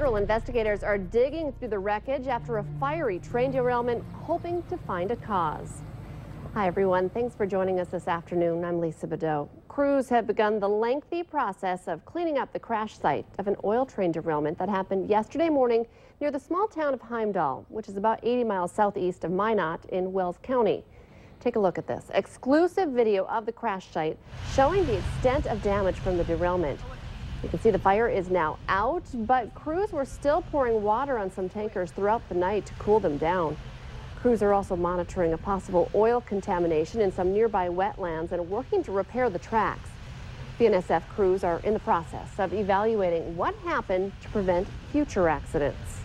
Federal investigators are digging through the wreckage after a fiery train derailment, hoping to find a cause. Hi, everyone. Thanks for joining us this afternoon. I'm Lisa Badeau. Crews have begun the lengthy process of cleaning up the crash site of an oil train derailment that happened yesterday morning near the small town of Heimdall, which is about 80 miles southeast of Minot in Wells County. Take a look at this exclusive video of the crash site showing the extent of damage from the derailment. You can see the fire is now out, but crews were still pouring water on some tankers throughout the night to cool them down. Crews are also monitoring a possible oil contamination in some nearby wetlands and working to repair the tracks. BNSF crews are in the process of evaluating what happened to prevent future accidents.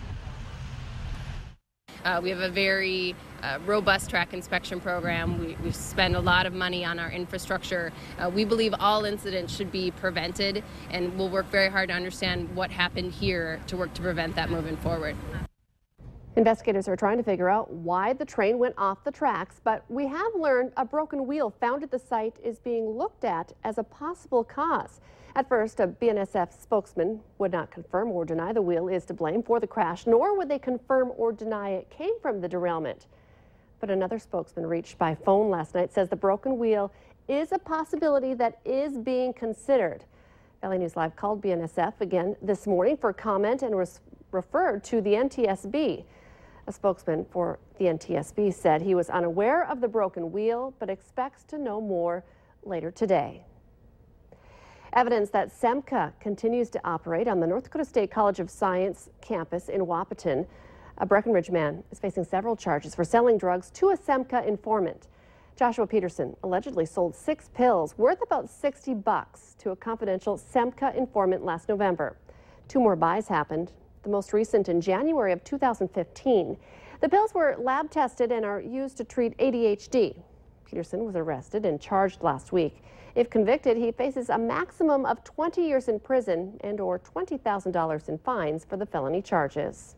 We have a very robust track inspection program. We spend a lot of money on our infrastructure. We believe all incidents should be prevented, and we'll work very hard to understand what happened here to work to prevent that moving forward. Investigators are trying to figure out why the train went off the tracks, but we have learned a broken wheel found at the site is being looked at as a possible cause. At first, a BNSF spokesman would not confirm or deny the wheel is to blame for the crash, nor would they confirm or deny it came from the derailment. But another spokesman reached by phone last night says the broken wheel is a possibility that is being considered. Valley News Live called BNSF again this morning for comment and was referred to the NTSB. A spokesman for the NTSB said he was unaware of the broken wheel, but expects to know more later today. Evidence that SEMCA continues to operate on the North Dakota State College of Science campus in Wahpeton. A Breckenridge man is facing several charges for selling drugs to a SEMCA informant. Joshua Peterson allegedly sold 6 pills worth about $60 to a confidential SEMCA informant last November. 2 more buys happened, the most recent in January of 2015. The pills were lab tested and are used to treat ADHD. Peterson was arrested and charged last week. If convicted, he faces a maximum of 20 years in prison and or $20,000 in fines for the felony charges.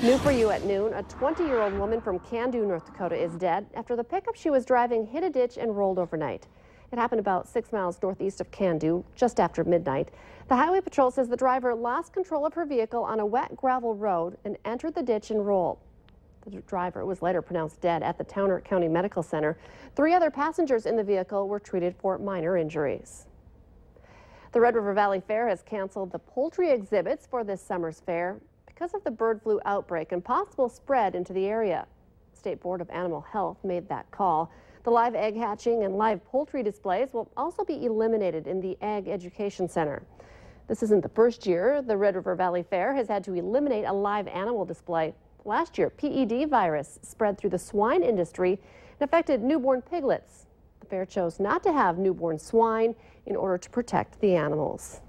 New for you at noon, a 20-year-old woman from Candu, North Dakota is dead after the pickup she was driving hit a ditch and rolled overnight. It happened about 6 miles northeast of Candu just after midnight. The Highway Patrol says the driver lost control of her vehicle on a wet gravel road and entered the ditch and rolled. The driver was later pronounced dead at the Towner County Medical Center. 3 other passengers in the vehicle were treated for minor injuries. The Red River Valley Fair has canceled the poultry exhibits for this summer's fair because of the bird flu outbreak and possible spread into the area. The State Board of Animal Health made that call. The live egg hatching and live poultry displays will also be eliminated in the Ag Education Center. This isn't the first year the Red River Valley Fair has had to eliminate a live animal display. Last year, PED virus spread through the swine industry and affected newborn piglets. The fair chose not to have newborn swine in order to protect the animals.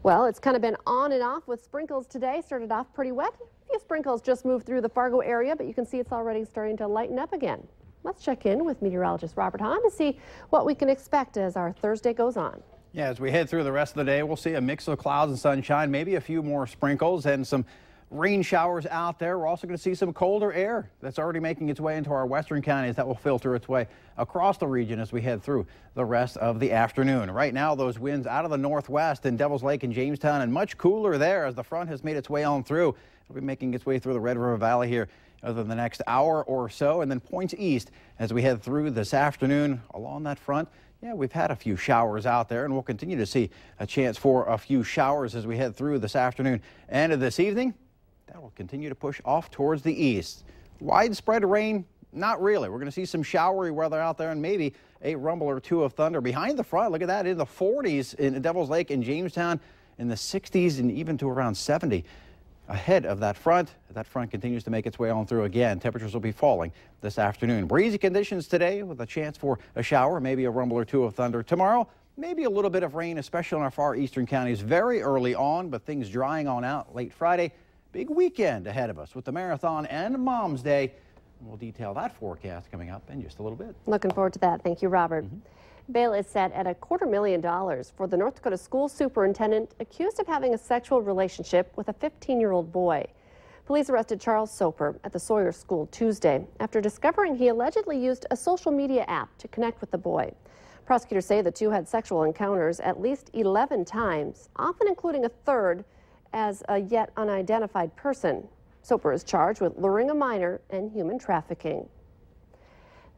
Well, it's kind of been on and off with sprinkles today. Started off pretty wet. A few sprinkles just moved through the Fargo area, but you can see it's already starting to lighten up again. Let's check in with meteorologist Robert Hahn to see what we can expect as our Thursday goes on. Yeah, as we head through the rest of the day, we'll see a mix of clouds and sunshine, maybe a few more sprinkles and some rain showers out there. We're also going to see some colder air that's already making its way into our western counties that will filter its way across the region as we head through the rest of the afternoon. Right now, those winds out of the northwest in Devil's Lake and Jamestown, and much cooler there as the front has made its way on through. It'll be making its way through the Red River Valley here over the next hour or so, and then points east as we head through this afternoon along that front. Yeah, we've had a few showers out there, and we'll continue to see a chance for a few showers as we head through this afternoon and this evening. That will continue to push off towards the east. Widespread rain, not really. We're going to see some showery weather out there and maybe a rumble or 2 of thunder. Behind the front, look at that, in the 40s in Devil's Lake and Jamestown, in the 60s and even to around 70. Ahead of that front continues to make its way on through again. Temperatures will be falling this afternoon. Breezy conditions today with a chance for a shower, maybe a rumble or 2 of thunder. Tomorrow, maybe a little bit of rain, especially in our far eastern counties very early on, but things drying on out late Friday. Big weekend ahead of us with the marathon and Mom's Day. We'll detail that forecast coming up in just a little bit. Looking forward to that. Thank you, Robert. Bail is set at $250,000 for the North Dakota school superintendent accused of having a sexual relationship with a 15-year-old boy. Police arrested Charles Soper at the Sawyer School Tuesday after discovering he allegedly used a social media app to connect with the boy. Prosecutors say the two had sexual encounters at least 11 times, often including a third as a yet unidentified person. Soper is charged with luring a minor and human trafficking.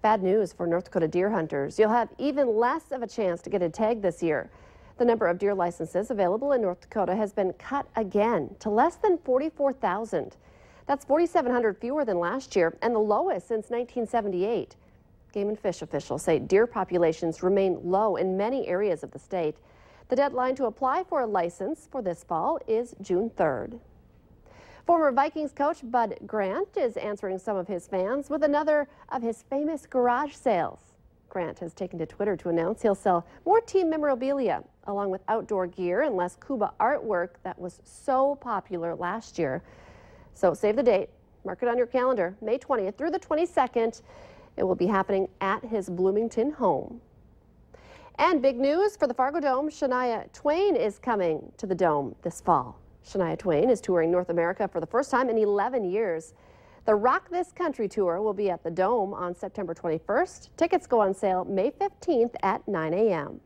Bad news for North Dakota deer hunters. You'll have even less of a chance to get a tag this year. The number of deer licenses available in North Dakota has been cut again to less than 44,000. That's 4,700 fewer than last year and the lowest since 1978. Game and Fish officials say deer populations remain low in many areas of the state. The deadline to apply for a license for this fall is June 3rd. Former Vikings coach Bud Grant is answering some of his fans with another of his famous garage sales. Grant has taken to Twitter to announce he'll sell more team memorabilia, along with outdoor gear and Les Cuba artwork that was so popular last year. So save the date, mark it on your calendar, May 20th through the 22nd. It will be happening at his Bloomington home. And big news for the Fargo Dome, Shania Twain is coming to the Dome this fall. Shania Twain is touring North America for the first time in 11 years. The Rock This Country tour will be at the Dome on September 21st. Tickets go on sale May 15th at 9 a.m.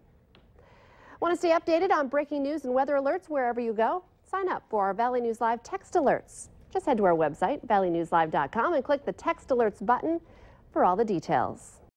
Want to stay updated on breaking news and weather alerts wherever you go? Sign up for our Valley News Live text alerts. Just head to our website, valleynewslive.com, and click the text alerts button for all the details.